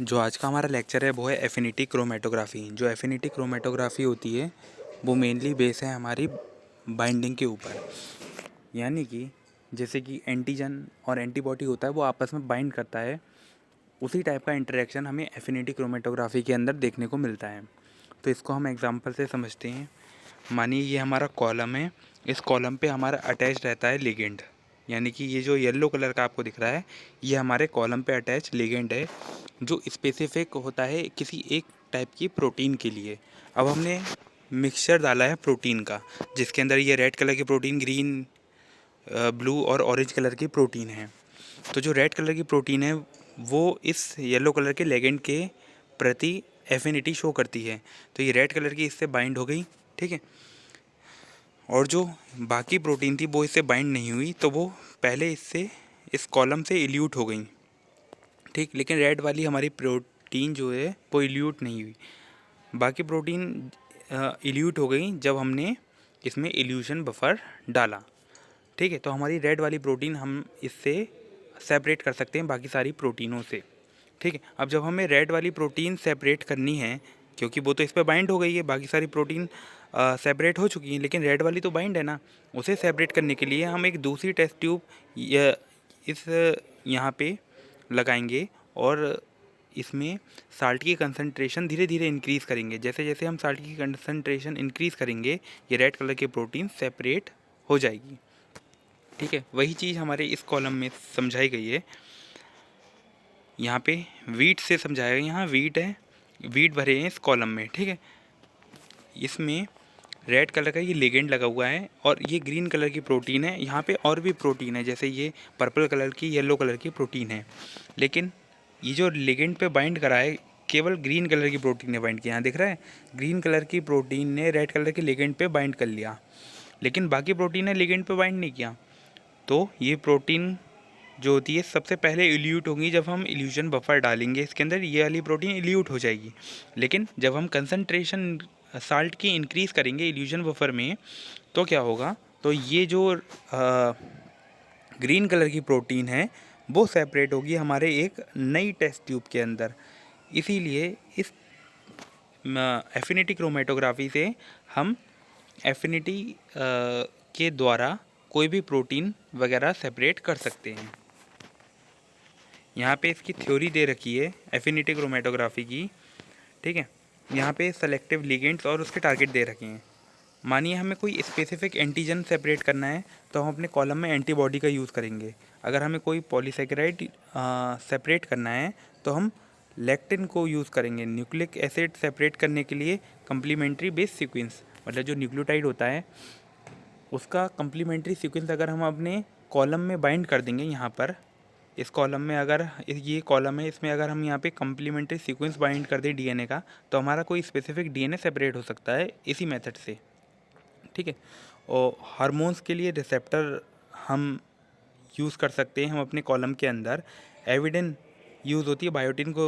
जो आज का हमारा लेक्चर है वो है एफिनिटी क्रोमेटोग्राफी। जो एफिनिटी क्रोमेटोग्राफी होती है वो मेनली बेस है हमारी बाइंडिंग के ऊपर। यानी कि जैसे कि एंटीजन और एंटीबॉडी होता है वो आपस में बाइंड करता है, उसी टाइप का इंटरेक्शन हमें एफिनिटी क्रोमेटोग्राफी के अंदर देखने को मिलता है। तो इसको हम एग्जांपल से समझते हैं। मानिए ये हमारा कॉलम है, इस कॉलम पे हमारा अटैच रहता है लिगेंड। यानी कि ये जो येलो कलर का आपको दिख रहा है ये हमारे कॉलम पे अटैच लिगेंड है, जो स्पेसिफिक होता है किसी एक टाइप की प्रोटीन के लिए। अब हमने मिक्सचर डाला है प्रोटीन का, जिसके अंदर ये रेड कलर की प्रोटीन, ग्रीन, ब्लू और ऑरेंज कलर की प्रोटीन है। तो जो रेड कलर की प्रोटीन है वो इस येलो कलर के लिगेंड के प्रति एफिनिटी शो करती है। तो ये रेड कलर की इससे बाइंड हो गई, ठीक है। और जो बाकी प्रोटीन थी वो इससे बाइंड नहीं हुई, तो वो पहले इससे इस कॉलम से इल्यूट हो गई, ठीक। लेकिन रेड वाली हमारी प्रोटीन जो है वो इल्यूट नहीं हुई। बाकी प्रोटीन इल्यूट हो गई जब हमने इसमें इल्यूशन बफर डाला, ठीक है। तो हमारी रेड वाली प्रोटीन हम इससे सेपरेट कर सकते हैं बाकी सारी प्रोटीनों से, ठीक है। अब जब हमें रेड वाली प्रोटीन सेपरेट करनी है, क्योंकि वो तो इस पर बाइंड हो गई है, बाकी सारी प्रोटीन सेपरेट हो चुकी हैं, लेकिन रेड वाली तो बाइंड है ना, उसे सेपरेट करने के लिए हम एक दूसरी टेस्ट ट्यूब इस यहाँ पे लगाएंगे और इसमें साल्ट की कंसंट्रेशन धीरे धीरे इंक्रीज़ करेंगे। जैसे जैसे हम साल्ट की कंसंट्रेशन इंक्रीज़ करेंगे ये रेड कलर की प्रोटीन सेपरेट हो जाएगी, ठीक है। वही चीज़ हमारे इस कॉलम में समझाई गई है। यहाँ पे वीट से समझाया गया, यहाँ वीट है, वीट भरे हैं इस कॉलम में, ठीक है। इसमें रेड कलर का ये लिगेंड लगा हुआ है और ये ग्रीन कलर की प्रोटीन है। यहाँ पे और भी प्रोटीन है, जैसे ये पर्पल कलर की, येलो कलर की प्रोटीन है, लेकिन ये जो लिगेंड पे बाइंड करा है केवल ग्रीन कलर की प्रोटीन ने बाइंड किया। यहाँ दिख रहा है ग्रीन कलर की प्रोटीन ने रेड कलर के लिगेंड पे बाइंड कर लिया, लेकिन बाकी प्रोटीन ने लिगेंड पे बाइंड नहीं किया। तो ये प्रोटीन जो होती है सबसे पहले इल्यूट होंगी जब हम इल्यूजन बफर डालेंगे इसके अंदर, ये वाली प्रोटीन इल्यूट हो जाएगी। लेकिन जब हम कंसंट्रेशन साल्ट की इंक्रीज़ करेंगे इल्यूजन बफर में तो क्या होगा, तो ये जो ग्रीन कलर की प्रोटीन है वो सेपरेट होगी हमारे एक नई टेस्ट ट्यूब के अंदर। इसीलिए इस एफिनिटी क्रोमेटोग्राफी से हम एफिनिटी के द्वारा कोई भी प्रोटीन वगैरह सेपरेट कर सकते हैं। यहाँ पे इसकी थ्योरी दे रखी है एफिनिटी क्रोमेटोग्राफी की, ठीक है। यहाँ पे सेलेक्टिव लिगेंड्स और उसके टारगेट दे रखे हैं। मानिए हमें कोई स्पेसिफिक एंटीजन सेपरेट करना है तो हम अपने कॉलम में एंटीबॉडी का यूज़ करेंगे। अगर हमें कोई पॉलीसेकेराइड सेपरेट करना है तो हम लेक्टिन को यूज़ करेंगे। न्यूक्लिक एसिड सेपरेट करने के लिए कम्प्लीमेंट्री बेस सीक्वेंस, मतलब जो न्यूक्लियोटाइड होता है उसका कम्प्लीमेंट्री सीक्वेंस अगर हम अपने कॉलम में बाइंड कर देंगे, यहाँ पर इस कॉलम में अगर ये कॉलम है इसमें अगर हम यहाँ पे कम्प्लीमेंट्री सीक्वेंस बाइंड कर दें डीएनए का, तो हमारा कोई स्पेसिफिक डीएनए सेपरेट हो सकता है इसी मेथड से, ठीक है। और हार्मोन्स के लिए रिसेप्टर हम यूज़ कर सकते हैं हम अपने कॉलम के अंदर। एविडेन यूज़ होती है बायोटिन को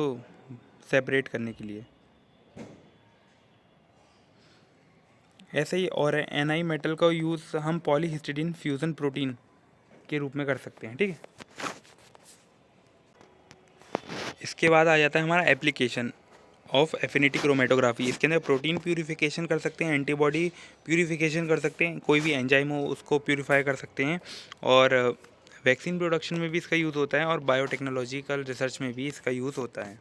सेपरेट करने के लिए। ऐसे ही और एनआई मेटल का यूज़ हम पॉलीहिस्टिडीन फ्यूज़न प्रोटीन के रूप में कर सकते हैं, ठीक है। इसके बाद आ जाता है हमारा एप्लीकेशन ऑफ एफिनिटी क्रोमेटोग्राफी। इसके अंदर प्रोटीन प्यूरिफिकेशन कर सकते हैं, एंटीबॉडी प्यूरिफिकेशन कर सकते हैं, कोई भी एंजाइम हो उसको प्यूरिफाई कर सकते हैं, और वैक्सीन प्रोडक्शन में भी इसका यूज़ होता है और बायोटेक्नोलॉजिकल रिसर्च में भी इसका यूज़ होता है।